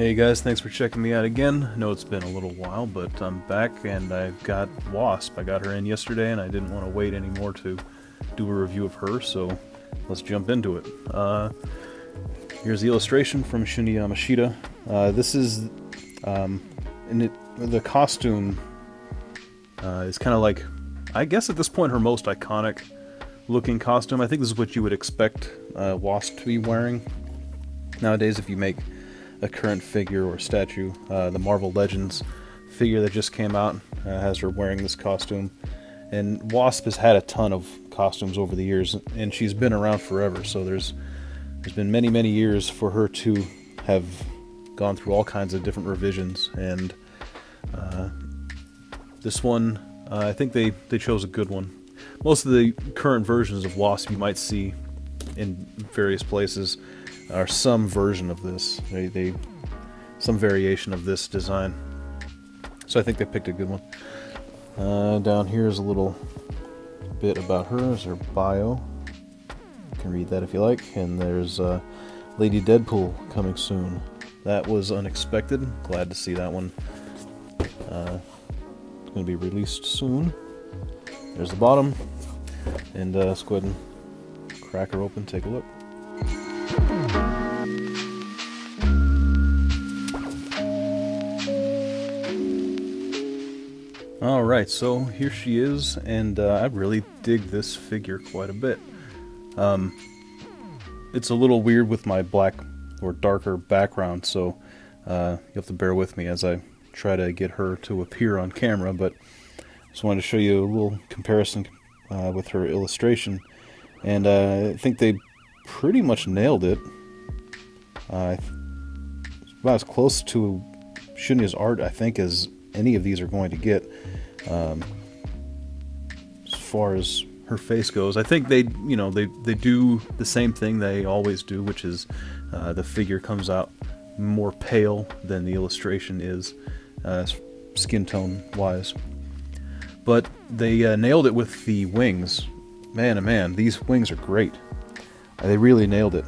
Hey guys, thanks for checking me out again. I know it's been a little while, but I'm back and I've got Wasp. I got her in yesterday and I didn't want to wait anymore to do a review of her, so let's jump into it. Here's the illustration from Shun Yamashita. This is, the costume is kind of like, I guess at this point, her most iconic looking costume. I think this is what you would expect Wasp to be wearing. Nowadays, if you make a current figure or statue, the Marvel Legends figure that just came out has her wearing this costume. And Wasp has had a ton of costumes over the years, and she's been around forever, so there's been many years for her to have gone through all kinds of different revisions, and this one, I think they chose a good one. Most of the current versions of Wasp you might see in various places are some version of this, some variation of this design. So I think they picked a good one. Down here is a little bit about her, is her bio. You can read that if you like. And there's Lady Deadpool coming soon. That was unexpected. Glad to see that one. It's going to be released soon. There's the bottom. And let's go ahead and crack her open, take a look. Alright, so here she is, and I really dig this figure quite a bit. It's a little weird with my black or darker background, so you have to bear with me as I try to get her to appear on camera, but I just wanted to show you a little comparison with her illustration, and I think they pretty much nailed it. It's about as close to Shunya's art, I think, as any of these are going to get. As far as her face goes, I think they do the same thing they always do, which is the figure comes out more pale than the illustration is, skin tone wise. But they nailed it with the wings. Man, oh man, these wings are great. They really nailed it.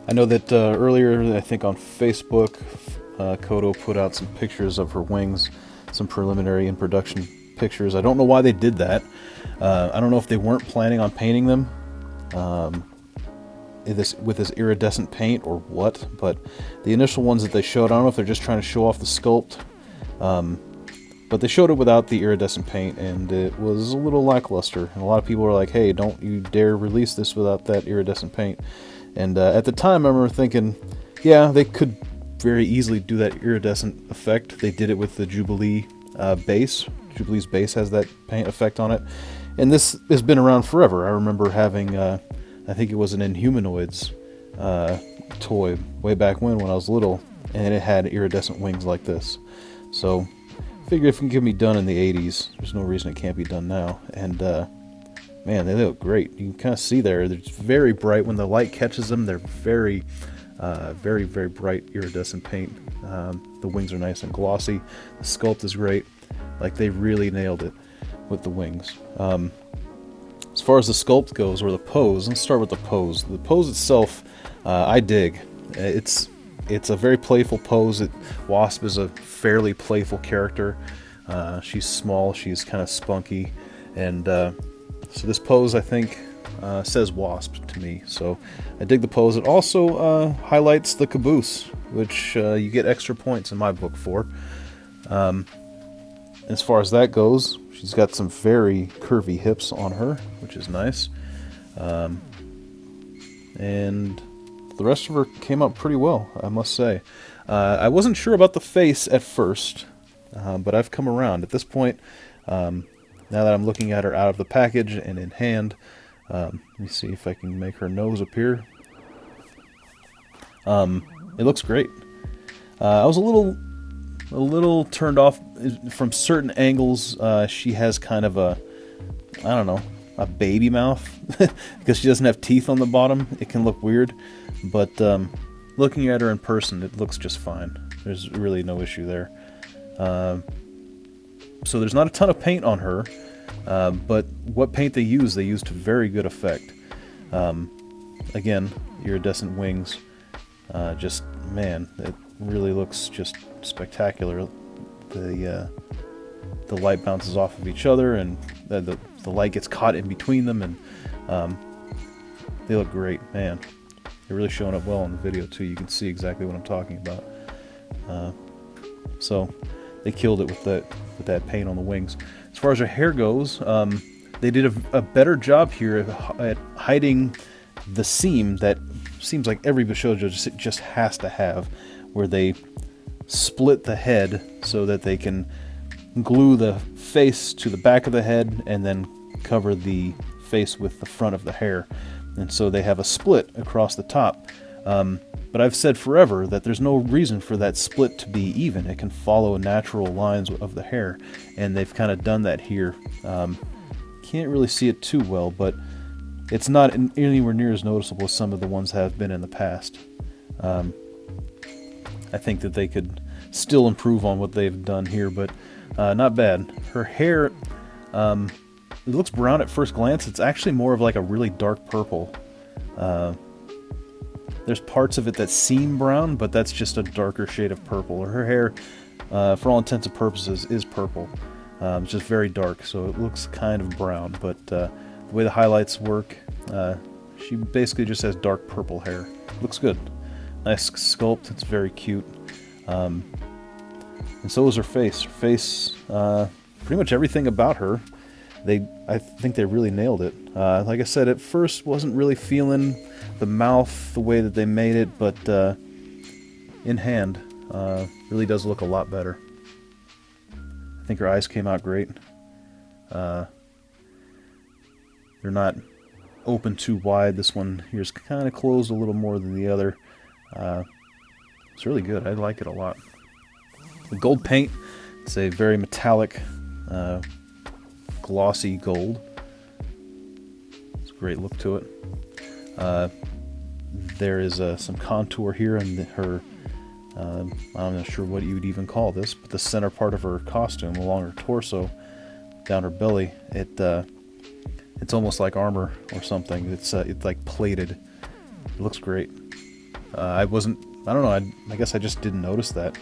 I know that earlier, I think on Facebook, Kodo put out some pictures of her wings, some preliminary in production pictures. I don't know why they did that. I don't know if they weren't planning on painting them with this iridescent paint or what, but the initial ones that they showed, I don't know if they're just trying to show off the sculpt, but they showed it without the iridescent paint, and it was a little lackluster. And a lot of people were like, hey, don't you dare release this without that iridescent paint. And at the time, I remember thinking, yeah, they could very easily do that iridescent effect. They did it with the Jubilee base. Jubilee's base has that paint effect on it. And this has been around forever. I remember having, I think it was an Inhumanoids toy way back when I was little, and it had iridescent wings like this. So, figure if it can be done in the 80s, there's no reason it can't be done now. And, man, they look great. You can kind of see there, they're very bright. When the light catches them, they're very bright iridescent paint. The wings are nice and glossy. The sculpt is great. Like, they really nailed it with the wings. As far as the sculpt goes, or the pose, let's start with the pose. The pose itself, I dig. It's a very playful pose. Wasp is a fairly playful character. She's small, she's kind of spunky, and so this pose, I think, says Wasp to me, so I dig the pose. It also highlights the caboose, which you get extra points in my book for. As far as that goes, she's got some very curvy hips on her, which is nice. And the rest of her came out pretty well, I must say. I wasn't sure about the face at first, but I've come around. At this point, now that I'm looking at her out of the package and in hand, let me see if I can make her nose appear. It looks great. I was a little turned off from certain angles. She has kind of a, I don't know, a baby mouth because she doesn't have teeth on the bottom. It can look weird, but looking at her in person, it looks just fine. There's really no issue there. So there's not a ton of paint on her. But what paint they used to very good effect. Again, iridescent wings, just man, it really looks just spectacular. The light bounces off of each other, and the light gets caught in between them, and they look great, man. They're really showing up well on the video too. You can see exactly what I'm talking about. So they killed it with that paint on the wings. As far as her hair goes, they did a better job here at hiding the seam that seems like every Bishoujo just has to have, where they split the head so that they can glue the face to the back of the head and then cover the face with the front of the hair. And so they have a split across the top. But I've said forever that there's no reason for that split to be even. It can follow natural lines of the hair, and they've kind of done that here. Can't really see it too well, but it's not anywhere near as noticeable as some of the ones have been in the past. I think that they could still improve on what they've done here, but not bad. Her hair, it looks brown at first glance. It's actually more of like a really dark purple. There's parts of it that seem brown, but that's just a darker shade of purple. Her hair, for all intents and purposes, is purple. It's just very dark, so it looks kind of brown, but the way the highlights work, she basically just has dark purple hair. Looks good. Nice sculpt. It's very cute. And so is her face. Her face, pretty much everything about her, I think they really nailed it. Like I said, at first wasn't really feeling the mouth the way that they made it, but in hand, really does look a lot better. I think her eyes came out great. They're not open too wide. This one here's kind of closed a little more than the other. It's really good. I like it a lot. The gold paint, it's a very metallic, glossy gold. It's a great look to it. There is some contour here in her, I'm not sure what you would even call this, but the center part of her costume along her torso, down her belly, it's almost like armor or something. It's like plated. It looks great. I don't know, I guess I just didn't notice that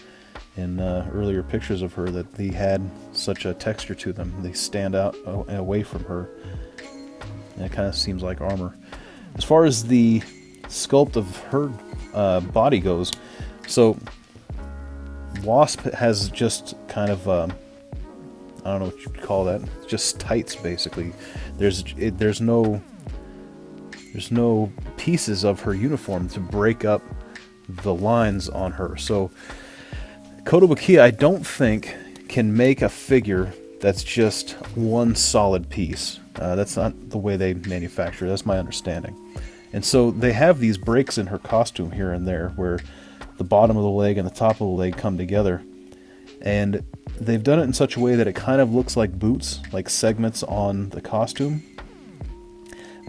in earlier pictures of her, that they had such a texture to them. They stand out away from her, and it kind of seems like armor. As far as the sculpt of her body goes, so Wasp has just kind of I don't know what you'd call that. It's just tights, basically. There's no pieces of her uniform to break up the lines on her. So Kotobukiya, I don't think, can make a figure that's just one solid piece. That's not the way they manufacture. That's my understanding. And so they have these breaks in her costume here and there, where the bottom of the leg and the top of the leg come together. And they've done it in such a way that it kind of looks like boots, like segments on the costume.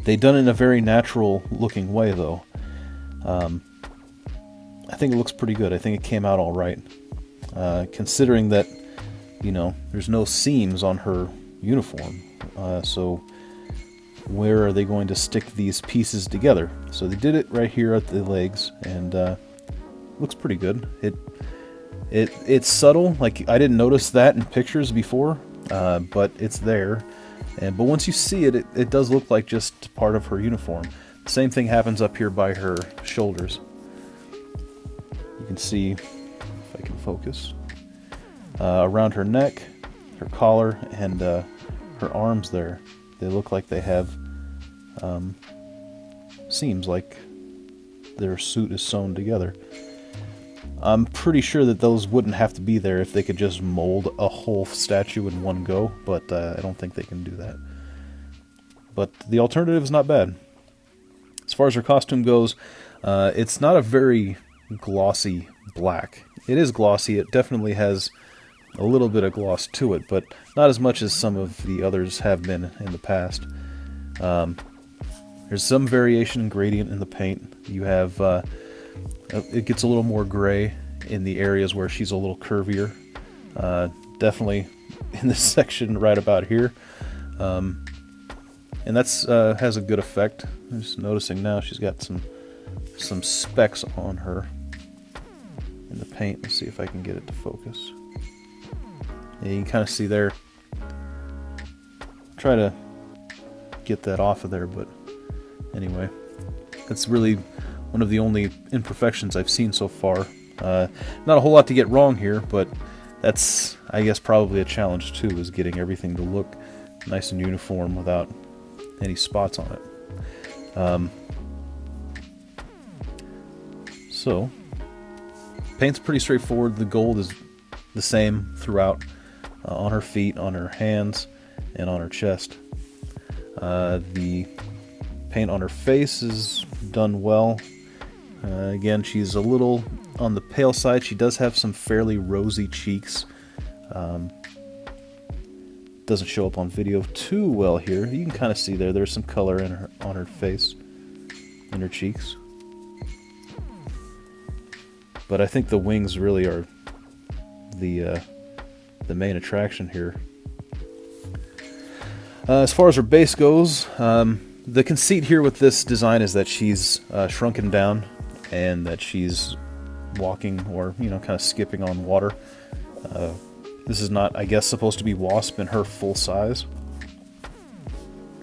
They've done it in a very natural looking way, though. I think it looks pretty good. I think it came out all right. Considering that, you know, there's no seams on her uniform. So where are they going to stick these pieces together? So they did it right here at the legs, and looks pretty good. It's subtle. Like, I didn't notice that in pictures before, but it's there. But once you see it, it does look like just part of her uniform. The same thing happens up here by her shoulders. You can see, if I can focus, around her neck, her collar, and her arms there. They look like they have seams, like their suit is sewn together. I'm pretty sure that those wouldn't have to be there if they could just mold a whole statue in one go, but I don't think they can do that. But the alternative is not bad. As far as her costume goes, it's not a very glossy black. It is glossy. It definitely has a little bit of gloss to it, but not as much as some of the others have been in the past. There's some variation in gradient in the paint. You have it gets a little more gray in the areas where she's a little curvier. Definitely in this section right about here. And that's has a good effect. I'm just noticing now she's got some specks on her. in the paint. Let's see if I can get it to focus. Yeah, you can kind of see there. Try to get that off of there, but anyway, that's really one of the only imperfections I've seen so far. Not a whole lot to get wrong here, but that's, I guess, probably a challenge too, is getting everything to look nice and uniform without any spots on it. So, paint's pretty straightforward. The gold is the same throughout, on her feet, on her hands, and on her chest. The paint on her face is done well. Again, she's a little on the pale side. She does have some fairly rosy cheeks. Doesn't show up on video too well here. You can kind of see there's some color in her, on her face, in her cheeks. But I think the wings really are the main attraction here. As far as her base goes, the conceit here with this design is that she's shrunken down and that she's walking, or kind of skipping on water. This is not, I guess, supposed to be Wasp in her full size.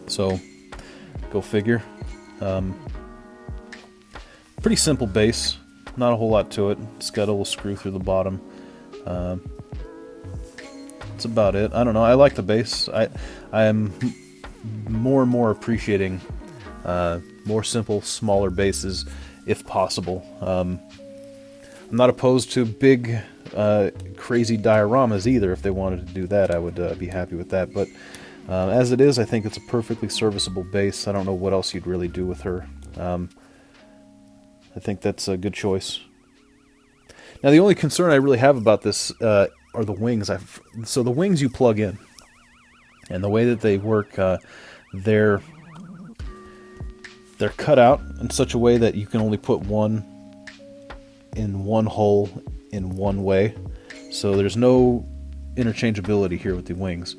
So, go figure. Pretty simple base. Not a whole lot to it. It's got a little screw through the bottom. That's about it. I don't know. I like the base. I am more and more appreciating more simple, smaller bases if possible. I'm not opposed to big, crazy dioramas either. If they wanted to do that, I would be happy with that. But as it is, I think it's a perfectly serviceable base. I don't know what else you'd really do with her. I think that's a good choice. Now, the only concern I really have about this are the wings. So the wings you plug in, and the way that they work, they're cut out in such a way that you can only put one in one hole in one way. So there's no interchangeability here with the wings.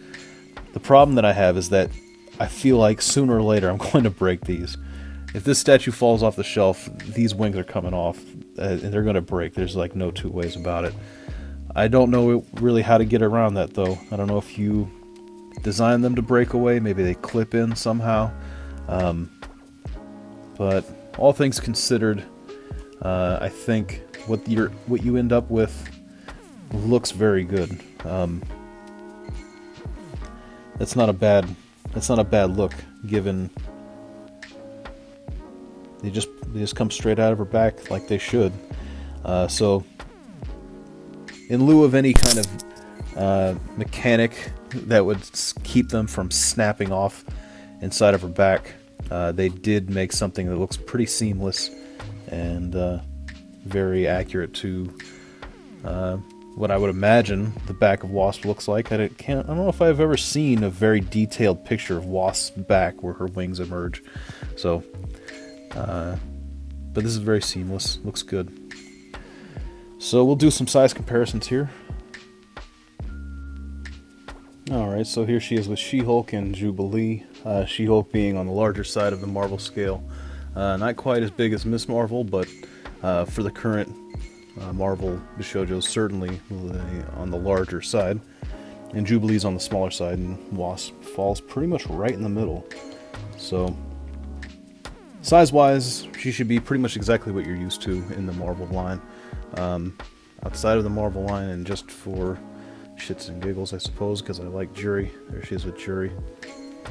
The problem that I have is that I feel like sooner or later I'm going to break these. If this statue falls off the shelf, these wings are coming off, and they're going to break. There's like no two ways about it. I don't know really how to get around that, though. I don't know if you design them to break away. Maybe they clip in somehow. But all things considered, I think what you end up with looks very good. That's not a bad look, given they just come straight out of her back like they should. So in lieu of any kind of mechanic that would keep them from snapping off inside of her back, they did make something that looks pretty seamless and very accurate to what I would imagine the back of Wasp looks like. I don't know if I've ever seen a very detailed picture of Wasp's back where her wings emerge. So, but this is very seamless. Looks good. So we'll do some size comparisons here. Alright, so here she is with She-Hulk and Jubilee. She-Hulk being on the larger side of the Marvel scale. Not quite as big as Miss Marvel, but for the current Marvel Bishoujo, certainly on the larger side. And Jubilee's on the smaller side, and Wasp falls pretty much right in the middle. So, size-wise, she should be pretty much exactly what you're used to in the Marvel line. Outside of the Marvel line, and just for shits and giggles, I suppose, because I like Jury. There she is with Jury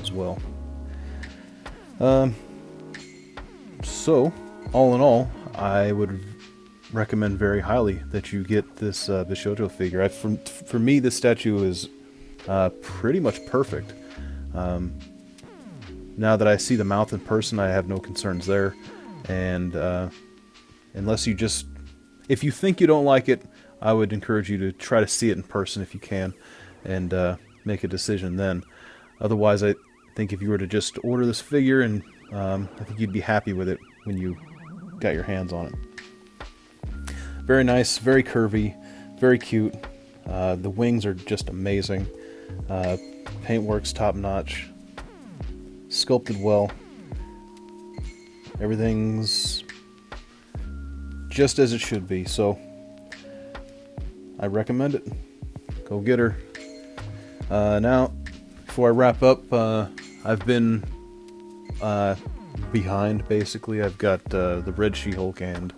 as well. So, all in all, I would recommend very highly that you get this Bishoujo figure. For me, this statue is pretty much perfect. Now that I see the mouth in person, I have no concerns there. And unless you just... If you think you don't like it, I would encourage you to try to see it in person if you can, and make a decision then. Otherwise, I think if you were to just order this figure, and I think you'd be happy with it when you got your hands on it. Very nice, very curvy, very cute. The wings are just amazing. Paintwork's top-notch. Sculpted well. Everything's just as it should be. So I recommend it. Go get her. Now, before I wrap up, I've been behind, basically. I've got the Red She-Hulk and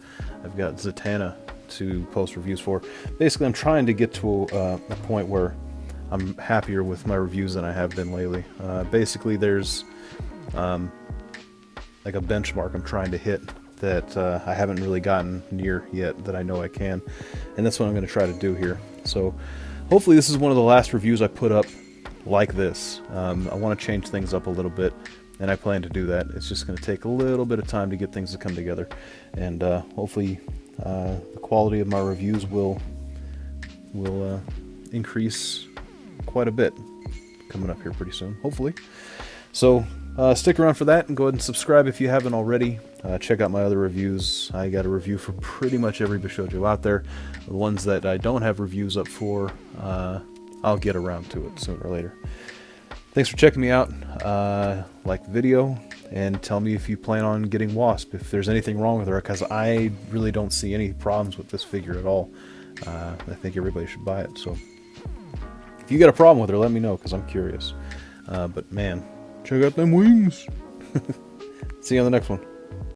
I've got Zatanna to post reviews for. Basically, I'm trying to get to a point where I'm happier with my reviews than I have been lately. Basically, there's like a benchmark I'm trying to hit that I haven't really gotten near yet that I know I can, and that's what I'm going to try to do here. So hopefully this is one of the last reviews I put up like this. I want to change things up a little bit, and I plan to do that. It's just going to take a little bit of time to get things to come together, and hopefully the quality of my reviews will increase quite a bit coming up here pretty soon, hopefully. So stick around for that, and go ahead and subscribe if you haven't already. Check out my other reviews. I got a review for pretty much every Bishoujo out there. The ones that I don't have reviews up for, I'll get around to it sooner or later. Thanks for checking me out. Like the video, and tell me if you plan on getting Wasp, if there's anything wrong with her, because I really don't see any problems with this figure at all. I think everybody should buy it. So if you got a problem with her, let me know, because I'm curious. But man, check out them wings. See you on the next one.